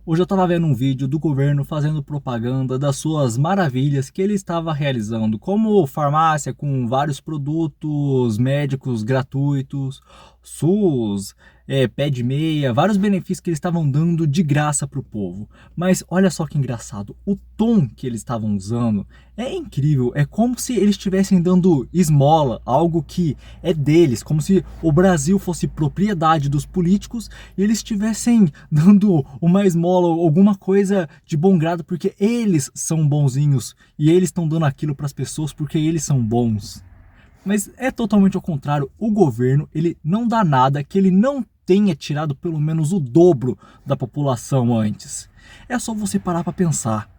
Hoje eu estava vendo um vídeo do governo fazendo propaganda das suas maravilhas que ele estava realizando, como farmácia com vários produtos médicos gratuitos, SUS, pé de meia, vários benefícios que eles estavam dando de graça para o povo. Mas olha só que engraçado, o tom que eles estavam usando é incrível, é como se eles estivessem dando esmola, algo que é deles, como se o Brasil fosse propriedade dos políticos e eles estivessem dando uma esmola, alguma coisa de bom grado, porque eles são bonzinhos e eles estão dando aquilo para as pessoas porque eles são bons. Mas é totalmente ao contrário, o governo ele não dá nada que ele não tenha tirado pelo menos o dobro da população antes. É só você parar para pensar.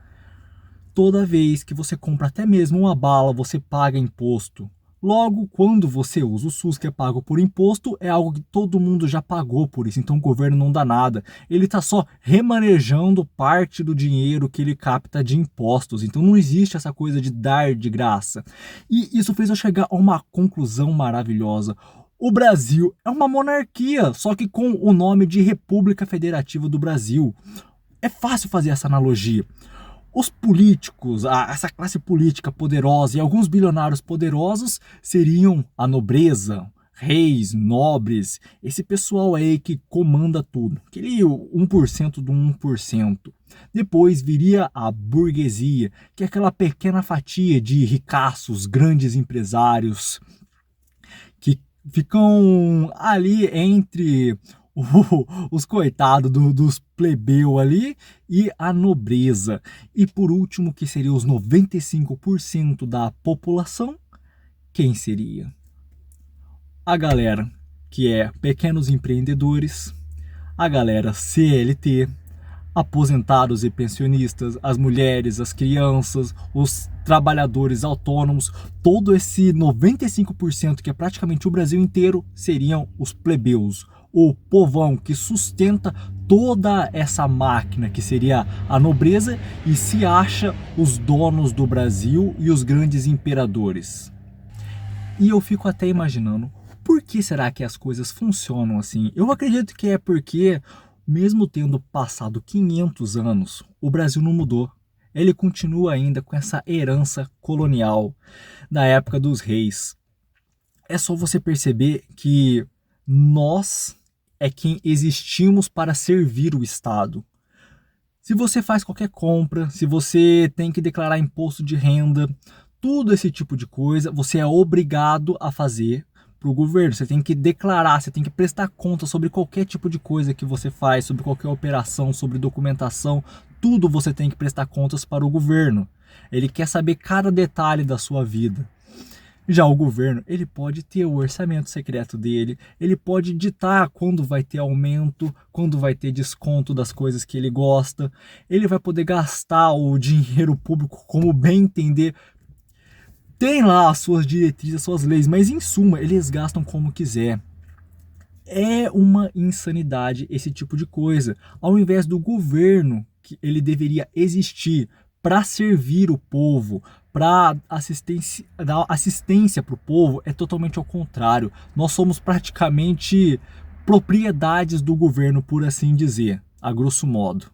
Toda vez que você compra até mesmo uma bala, você paga imposto. Logo, quando você usa o SUS que é pago por imposto, é algo que todo mundo já pagou por isso, então o governo não dá nada. Ele está só remanejando parte do dinheiro que ele capta de impostos, então não existe essa coisa de dar de graça. E isso fez eu chegar a uma conclusão maravilhosa. O Brasil é uma monarquia, só que com o nome de República Federativa do Brasil. É fácil fazer essa analogia. Os políticos, essa classe política poderosa e alguns bilionários poderosos seriam a nobreza, reis, nobres, esse pessoal aí que comanda tudo, aquele 1% do 1%. Depois viria a burguesia, que é aquela pequena fatia de ricaços, grandes empresários, que ficam ali entre os coitados dos plebeus ali e a nobreza. E por último, que seria os 95% da população, quem seria? A galera que é pequenos empreendedores, a galera CLT, aposentados e pensionistas, as mulheres, as crianças, os trabalhadores autônomos, todo esse 95% que é praticamente o Brasil inteiro seriam os plebeus, o povão que sustenta toda essa máquina que seria a nobreza e se acha os donos do Brasil e os grandes imperadores. E eu fico até imaginando, por que será que as coisas funcionam assim? Eu acredito que é porque, mesmo tendo passado 500 anos, o Brasil não mudou. Ele continua ainda com essa herança colonial da época dos reis. É só você perceber que nós é quem existimos para servir o Estado. Se você faz qualquer compra, se você tem que declarar imposto de renda, tudo esse tipo de coisa, você é obrigado a fazer para o governo. Você tem que declarar, você tem que prestar conta sobre qualquer tipo de coisa que você faz, sobre qualquer operação, sobre documentação, tudo você tem que prestar contas para o governo. Ele quer saber cada detalhe da sua vida. Já o governo, ele pode ter o orçamento secreto dele, ele pode ditar quando vai ter aumento, quando vai ter desconto das coisas que ele gosta, ele vai poder gastar o dinheiro público como bem entender. Tem lá as suas diretrizes, as suas leis, mas em suma, eles gastam como quiser. É uma insanidade esse tipo de coisa. Ao invés do governo, que ele deveria existir para servir o povo, para dar assistência para o povo, é totalmente ao contrário. Nós somos praticamente propriedades do governo, por assim dizer, a grosso modo.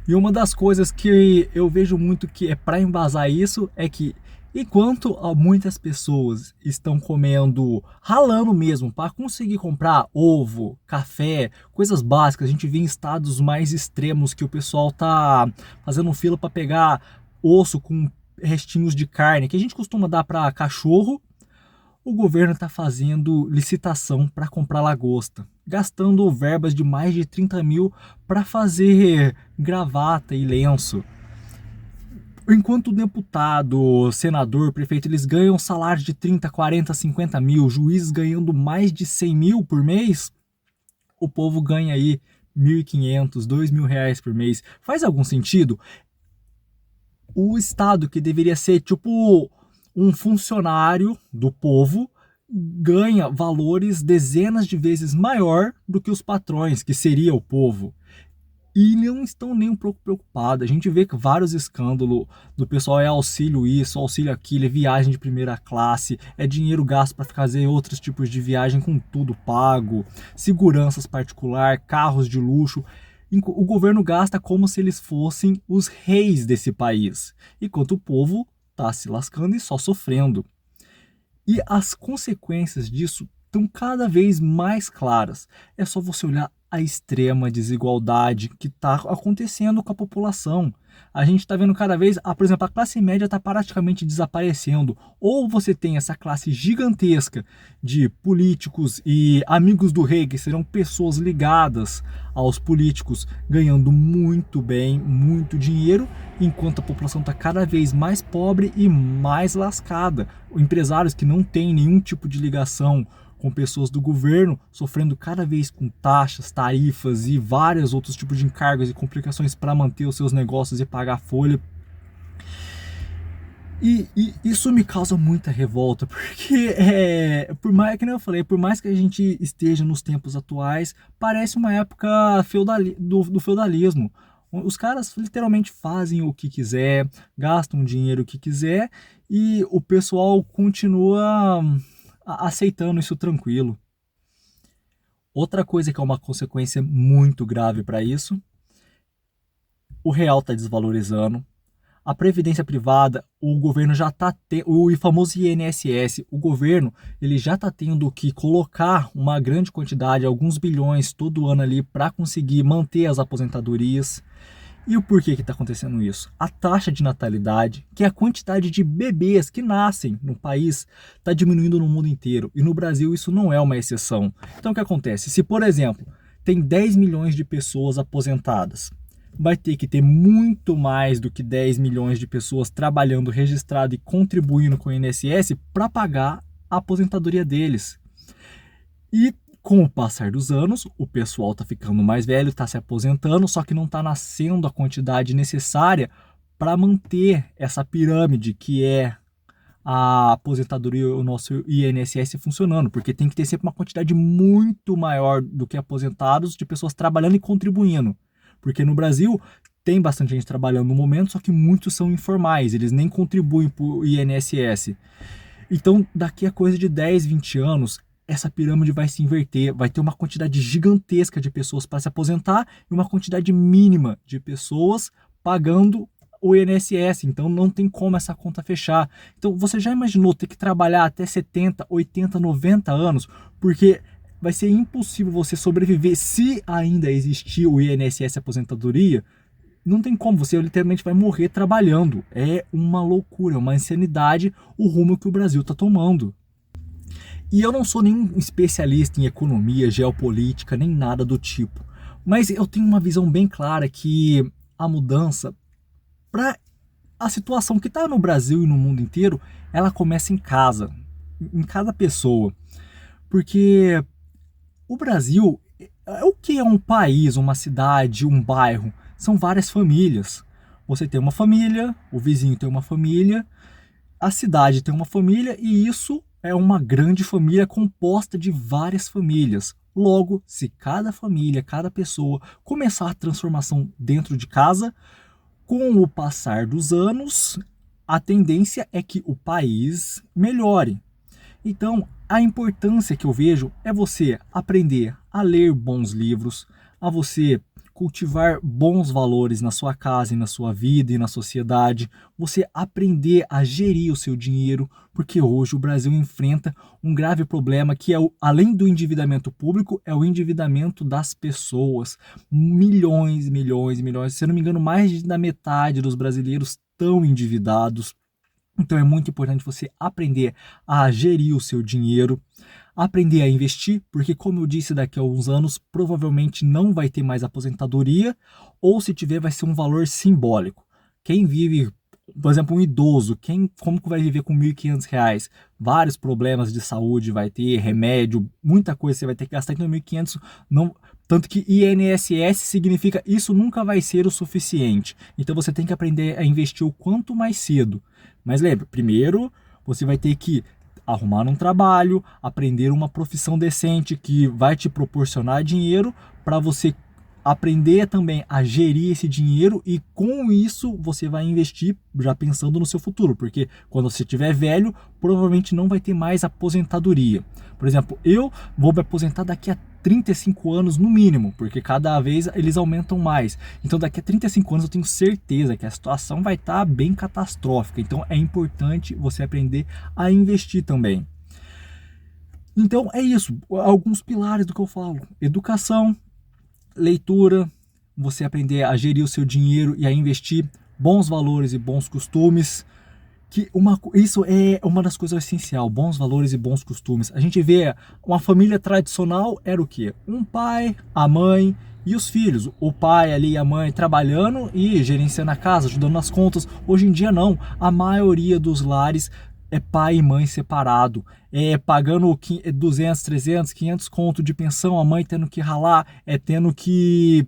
E uma das coisas que eu vejo muito que é para embasar isso é que, enquanto muitas pessoas estão comendo, ralando mesmo para conseguir comprar ovo, café, coisas básicas, a gente vê em estados mais extremos que o pessoal tá fazendo fila para pegar osso com restinhos de carne que a gente costuma dar para cachorro. O governo está fazendo licitação para comprar lagosta, gastando verbas de mais de 30 mil para fazer gravata e lenço. Enquanto o deputado, senador, prefeito, eles ganham salários de 30, 40, 50 mil, juízes ganhando mais de 100 mil por mês, o povo ganha aí 1.500, 2.000 reais por mês. Faz algum sentido? O Estado, que deveria ser tipo um funcionário do povo, ganha valores dezenas de vezes maior do que os patrões, que seria o povo. E não estão nem um pouco preocupados. A gente vê que vários escândalos do pessoal é auxílio isso, auxílio aquilo, é viagem de primeira classe, é dinheiro gasto para fazer outros tipos de viagem com tudo pago, seguranças particular, carros de luxo. O governo gasta como se eles fossem os reis desse país, enquanto o povo está se lascando e só sofrendo. E as consequências disso estão cada vez mais claras. É só você olhar a extrema desigualdade que está acontecendo com a população. A gente está vendo cada vez, por exemplo, a classe média está praticamente desaparecendo. Ou você tem essa classe gigantesca de políticos e amigos do rei, que serão pessoas ligadas aos políticos, ganhando muito bem, muito dinheiro, enquanto a população está cada vez mais pobre e mais lascada. Empresários que não têm nenhum tipo de ligação com pessoas do governo, sofrendo cada vez com taxas, tarifas e vários outros tipos de encargos e complicações para manter os seus negócios e pagar a folha. E isso me causa muita revolta, porque por mais que eu falei, por mais que a gente esteja nos tempos atuais, parece uma época do feudalismo. Os caras literalmente fazem o que quiser, gastam dinheiro o que quiser e o pessoal continua aceitando isso tranquilo. Outra coisa que é uma consequência muito grave para isso, o real está desvalorizando. A previdência privada, o governo já está o famoso INSS, o governo ele já está tendo que colocar uma grande quantidade, alguns bilhões todo ano ali para conseguir manter as aposentadorias. E o porquê que está acontecendo isso? A taxa de natalidade, que é a quantidade de bebês que nascem no país, está diminuindo no mundo inteiro. E no Brasil isso não é uma exceção. Então o que acontece? Se, por exemplo, tem 10 milhões de pessoas aposentadas, vai ter que ter muito mais do que 10 milhões de pessoas trabalhando, registrado e contribuindo com o INSS para pagar a aposentadoria deles. E com o passar dos anos, o pessoal está ficando mais velho, está se aposentando, só que não está nascendo a quantidade necessária para manter essa pirâmide que é a aposentadoria e o nosso INSS funcionando, porque tem que ter sempre uma quantidade muito maior do que aposentados de pessoas trabalhando e contribuindo. Porque no Brasil tem bastante gente trabalhando no momento, só que muitos são informais, eles nem contribuem para o INSS. Então, daqui a coisa de 10, 20 anos, essa pirâmide vai se inverter, vai ter uma quantidade gigantesca de pessoas para se aposentar e uma quantidade mínima de pessoas pagando o INSS, então não tem como essa conta fechar. Então você já imaginou ter que trabalhar até 70, 80, 90 anos, porque vai ser impossível você sobreviver se ainda existir o INSS aposentadoria. Não tem como, você literalmente vai morrer trabalhando. É uma loucura, uma insanidade o rumo que o Brasil está tomando. E eu não sou nenhum especialista em economia, geopolítica, nem nada do tipo. Mas eu tenho uma visão bem clara que a mudança, para a situação que está no Brasil e no mundo inteiro, ela começa em casa, em cada pessoa. Porque o Brasil, o que é um país, uma cidade, um bairro? São várias famílias. Você tem uma família, o vizinho tem uma família, a cidade tem uma família e isso é uma grande família composta de várias famílias. Logo, se cada família, cada pessoa começar a transformação dentro de casa, com o passar dos anos, a tendência é que o país melhore. Então, a importância que eu vejo é você aprender a ler bons livros, a você cultivar bons valores na sua casa e na sua vida e na sociedade, você aprender a gerir o seu dinheiro, porque hoje o Brasil enfrenta um grave problema que é, além do endividamento público, é o endividamento das pessoas. Milhões, se eu não me engano, mais da metade dos brasileiros estão endividados. Então é muito importante você aprender a gerir o seu dinheiro, aprender a investir, porque como eu disse, daqui a alguns anos provavelmente não vai ter mais aposentadoria, ou se tiver vai ser um valor simbólico. Quem vive, por exemplo, um idoso, como que vai viver com R$1.500? Vários problemas de saúde vai ter, remédio, muita coisa você vai ter que gastar, então R$1.500 não... Tanto que INSS significa isso nunca vai ser o suficiente. Então você tem que aprender a investir o quanto mais cedo. Mas lembre, primeiro você vai ter que arrumar um trabalho, aprender uma profissão decente que vai te proporcionar dinheiro para você aprender também a gerir esse dinheiro e com isso você vai investir já pensando no seu futuro, porque quando você estiver velho, provavelmente não vai ter mais aposentadoria. Por exemplo, eu vou me aposentar daqui a 35 anos no mínimo, porque cada vez eles aumentam mais. Então daqui a 35 anos eu tenho certeza que a situação vai estar bem catastrófica. Então é importante você aprender a investir também. Então é isso, alguns pilares do que eu falo: educação, leitura, você aprender a gerir o seu dinheiro e a investir, bons valores e bons costumes, isso é uma das coisas essenciais, bons valores e bons costumes. A gente vê uma família tradicional era o quê? Um pai, a mãe e os filhos. O pai ali e a mãe trabalhando e gerenciando a casa, ajudando nas contas. Hoje em dia não, a maioria dos lares é pai e mãe separado, pagando 200, 300, 500 conto de pensão, a mãe tendo que ralar, tendo que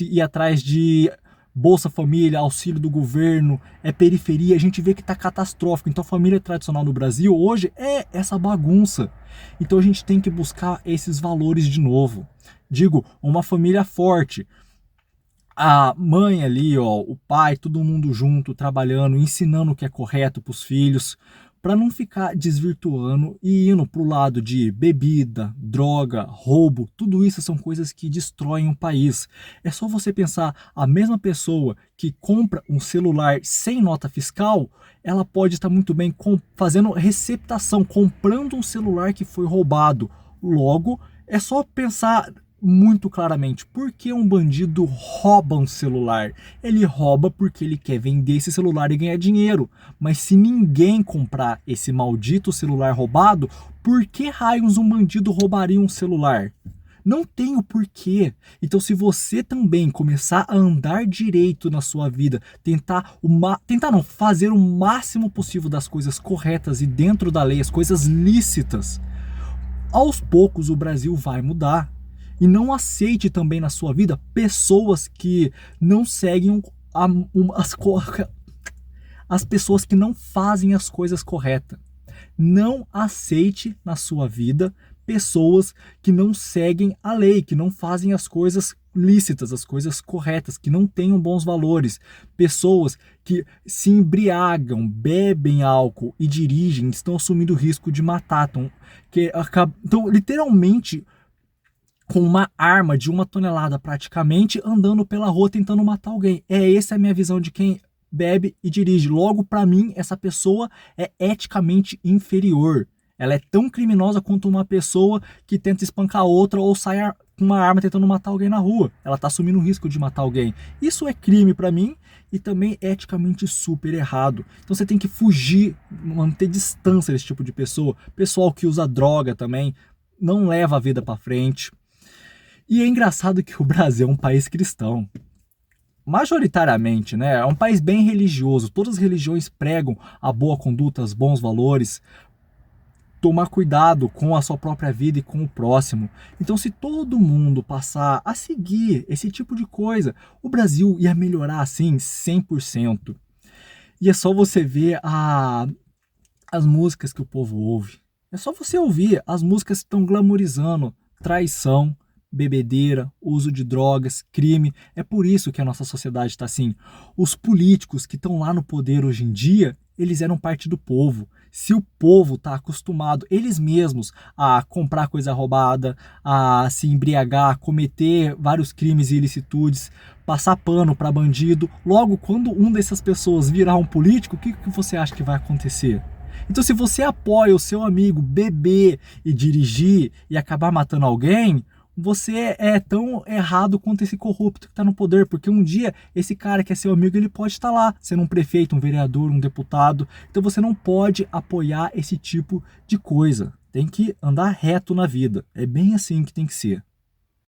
ir atrás de Bolsa Família, auxílio do governo, periferia. A gente vê que está catastrófico. Então a família tradicional no Brasil hoje é essa bagunça. Então a gente tem que buscar esses valores de novo. Digo, uma família forte, a mãe ali, ó, o pai, todo mundo junto, trabalhando, ensinando o que é correto para os filhos, para não ficar desvirtuando e indo para o lado de bebida, droga, roubo. Tudo isso são coisas que destroem o país. É só você pensar, a mesma pessoa que compra um celular sem nota fiscal, ela pode estar muito bem fazendo receptação, comprando um celular que foi roubado. Logo, é só pensar muito claramente, por que um bandido rouba um celular? Ele rouba porque ele quer vender esse celular e ganhar dinheiro. Mas se ninguém comprar esse maldito celular roubado, por que raios um bandido roubaria um celular? Não tem o porquê. Então, se você também começar a andar direito na sua vida, fazer o máximo possível das coisas corretas e dentro da lei, as coisas lícitas, aos poucos o Brasil vai mudar. E não aceite também na sua vida pessoas que não seguem as pessoas que não fazem as coisas corretas. Não aceite na sua vida pessoas que não seguem a lei, que não fazem as coisas lícitas, as coisas corretas, que não tenham bons valores. Pessoas que se embriagam, bebem álcool e dirigem, estão assumindo o risco de matar. Então literalmente, com uma arma de 1 tonelada praticamente, andando pela rua tentando matar alguém. Essa é a minha visão de quem bebe e dirige. Logo, para mim, essa pessoa é eticamente inferior. Ela é tão criminosa quanto uma pessoa que tenta espancar outra ou sai com uma arma tentando matar alguém na rua. Ela está assumindo o risco de matar alguém. Isso é crime para mim e também eticamente super errado. Então você tem que fugir, manter distância desse tipo de pessoa. Pessoal que usa droga também não leva a vida para frente. E é engraçado que o Brasil é um país cristão. Majoritariamente, né? É um país bem religioso. Todas as religiões pregam a boa conduta, os bons valores, tomar cuidado com a sua própria vida e com o próximo. Então, se todo mundo passar a seguir esse tipo de coisa, o Brasil ia melhorar assim 100%. E é só você ver as músicas que o povo ouve. É só você ouvir. As músicas estão glamorizando traição, bebedeira, uso de drogas, crime. É por isso que a nossa sociedade está assim. Os políticos que estão lá no poder hoje em dia, eles eram parte do povo. Se o povo está acostumado, eles mesmos, a comprar coisa roubada, a se embriagar, a cometer vários crimes e ilicitudes, passar pano para bandido, logo quando uma dessas pessoas virar um político, o que você acha que vai acontecer? Então, se você apoia o seu amigo beber e dirigir e acabar matando alguém, você é tão errado quanto esse corrupto que está no poder, porque um dia esse cara que é seu amigo, ele pode estar lá, sendo um prefeito, um vereador, um deputado. Então você não pode apoiar esse tipo de coisa. Tem que andar reto na vida. É bem assim que tem que ser.